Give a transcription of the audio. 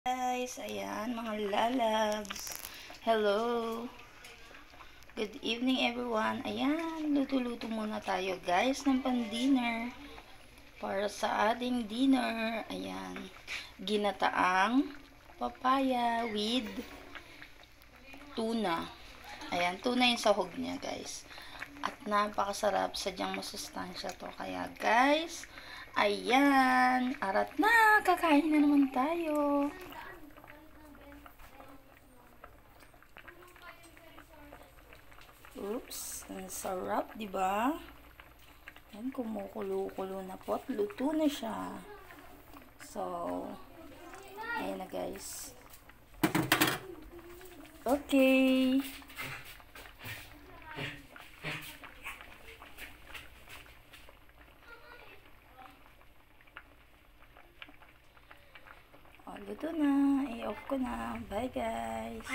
Guys, ayan mga lalabs. Hello. Good evening everyone. Ayan, luto-luto muna tayo guys ng pan-dinner. Para sa ating dinner, ayan, ginataang papaya with tuna. Ayan, tuna yung sahog niya guys. At napakasarap, sadyang masustansya to. Kaya guys, ayan, arat na, kakain na naman tayo. Oops, ang sarap, di ba? Yan, kumukulo-kulo na po at luto na siya. So, ayan na guys. Okay. O, luto na. I-off ko na. Bye guys.